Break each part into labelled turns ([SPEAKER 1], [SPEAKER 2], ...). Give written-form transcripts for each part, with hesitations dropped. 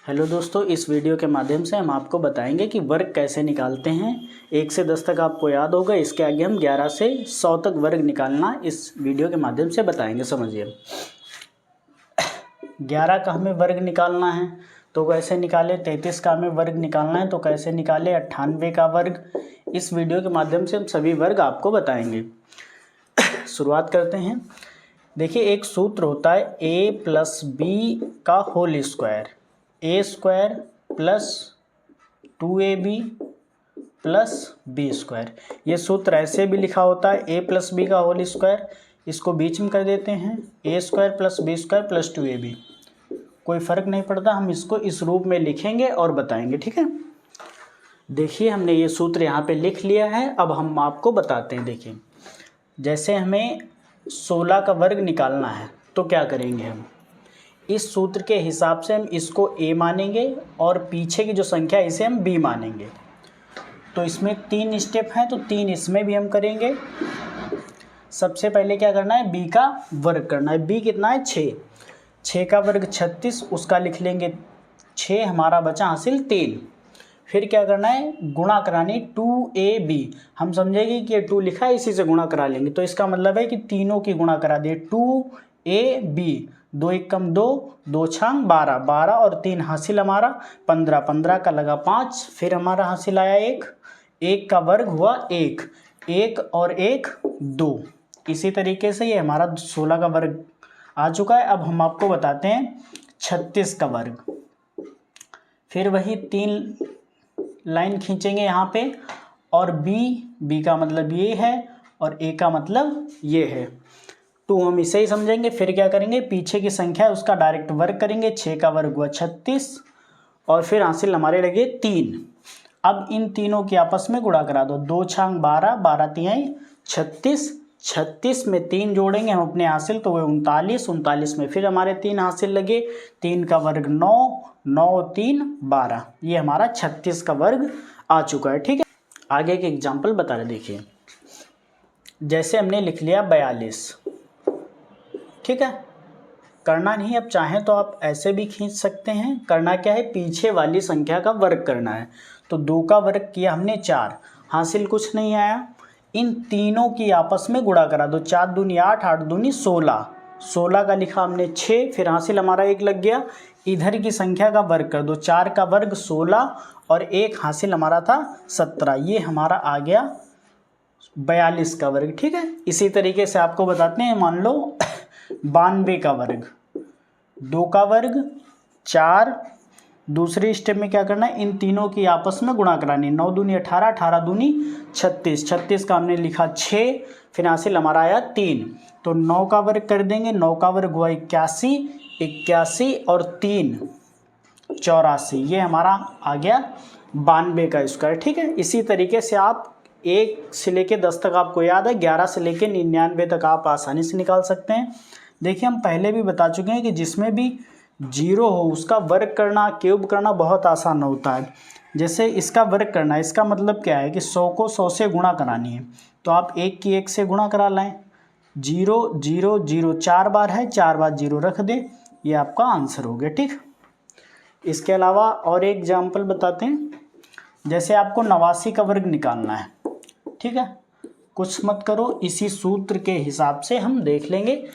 [SPEAKER 1] Hello दोस्तों, इस video के माध्यम से हम आपको बताएंगे कि वर्ग कैसे निकालते हैं। 1 से 10 तक आपको याद होगा, इसके आगे हम 11 से 100 तक वर्ग निकालना इस वीडियो के माध्यम से बताएंगे। समझिए, 11 का हमें वर्ग निकालना है तो कैसे निकाले, 33 का हमें वर्ग निकालना है तो कैसे निकाले, 98 का वर्ग। इस वीडियो के माध्यम से हम सभी वर्ग आपको बताएंगे। शुरुआत करते हैं। देखिए, एक सूत्र होता है a + b का whole square, a² + 2ab + b²। ये सूत्र ऐसे भी लिखा होता है a + b का होल स्क्वायर, इसको बीच में कर देते हैं a² + b² + 2ab। कोई फ़र्क नहीं पड़ता, हम इसको इस रूप में लिखेंगे और बताएंगे। ठीक है, देखिए हमने ये सूत्र यहाँ पे लिख लिया है। अब हम आपको बताते हैं। देखिए, जैसे हमें 16 का वर्ग निकालना है तो क्या करेंगे, हम इस सूत्र के हिसाब से हम इसको a मानेंगे और पीछे की जो संख्या है इसे हम b मानेंगे। तो इसमें 3 स्टेप हैं, तो 3 इसमें भी हम करेंगे। सबसे पहले क्या करना है, b का वर्ग करना है। b कितना है, 6। 6 का वर्ग 36, उसका लिख लेंगे 6, हमारा बचा हासिल 3। फिर क्या करना है, गुणा करानी 2ab। हम समझेंगे कि ये 2 लिखा है, इसी से गुणा करा लेंगे। तो इसका मतलब है कि तीनों की गुणा करा दिए, 2ab। 2 1 कम 2, 2 6 12, 12 और 3 हासिल हमारा 15, 15 का लगा 5। फिर हमारा हासिल आया 1, 1 का वर्ग हुआ 1, 1 और 1 2। इसी तरीके से ये हमारा 16 का वर्ग आ चुका है। अब हम आपको बताते हैं 36 का वर्ग। फिर वही 3 लाइन खींचेंगे यहाँ पे, और b का मतलब ये है और a का मतलब ये है। तो हम इसे ही समझेंगे। फिर क्या करेंगे, पीछे की संख्या है उसका डायरेक्ट वर्ग करेंगे। 6 का वर्ग हुआ 36 और फिर हासिल हमारे लगे 3। अब इन तीनों की आपस में गुणा करा दो, 2 6 12, 12 3 36, 36 में 3 जोड़ेंगे हम अपने हासिल, तो वो 39, 39 में फिर हमारे 3 हासिल लगे। 3 का वर्ग 9, 9 3 12। ये हमारा 36 का वर्ग आ चुका है। ठीक है, आगे के एग्जाम्पल बता रहे। देखिए, जैसे हमने लिख लिया 42। ठीक है, करना नहीं, अब चाहें तो आप ऐसे भी खींच सकते हैं। करना क्या है, पीछे वाली संख्या का वर्ग करना है। तो 2 का वर्ग किया हमने 4, हासिल कुछ नहीं आया। इन तीनों की आपस में गुणा करा दो, 4 दूनी 8, 8 दूनी 16, 16 का लिखा हमने 6, फिर हासिल हमारा 1 लग गया। इधर की संख्या का वर्ग कर दो, 4 का वर्ग 16 और 1 हासिल हमारा था 17। ये हमारा आ गया 42 का वर्ग। ठीक है, इसी तरीके से आपको बताते हैं। मान लो 92 का वर्ग, 2 का वर्ग 4। दूसरे स्टेप में क्या करना है, इन तीनों की आपस में गुणा करानी। 9 दूनी 18, 18 दूनी 36, 36 का हमने लिखा 6, फिर हासिल हमारा आया 3। तो 9 का वर्ग कर देंगे, 9 का वर्ग हुआ 81, 81 और 3 84। ये हमारा आ गया 92 का स्क्वायर। ठीक है, इसी तरीके से आप 1 से लेकर 10 तक आपको याद है, 11 से लेकर 99 तक आप आसानी से निकाल सकते हैं। देखिए, हम पहले भी बता चुके हैं कि जिसमें भी 0 हो उसका वर्ग करना, क्यूब करना बहुत आसान होता है। जैसे इसका वर्ग करना है, इसका मतलब क्या है कि 100 को 100 से गुणा करानी है। तो आप 1 की 1 से गुणा करा लाएं। 0 0 0 4 बार है, 4 बार 0 रख दें, ये आपका आंसर हो गया। ठीक, इसके अलावा और एक एग्जाम्पल बताते हैं। जैसे आपको 89 का वर्ग निकालना है। ठीक है, कुछ मत करो, इसी सूत्र के हिसाब से हम देख लेंगे।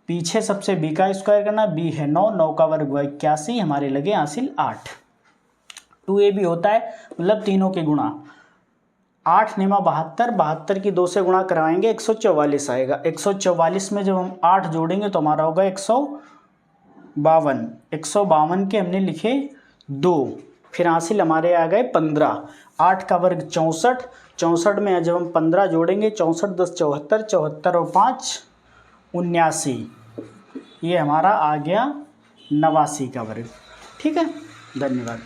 [SPEAKER 1] पीछे सबसे b का स्क्वायर करना, b है 9, 9 का वर्ग हुआ 81, हमारे लगे हासिल 8। 2ab होता है मतलब तीनों के गुणा। 8 9 72, 72 की 2 से गुणा कराएंगे 144 आएगा। 144 में जब हम 8 जोड़ेंगे तो हमारा होगा 152। 152 के हमने लिखे 2, फिर हासिल हमारे आ गए 15। 8 का वर्ग 64, 64 में जब हम 15 जोड़ेंगे, 64 10 74, 74 और 5 79। ये हमारा आ गया 89 का वर्ग। ठीक है, धन्यवाद।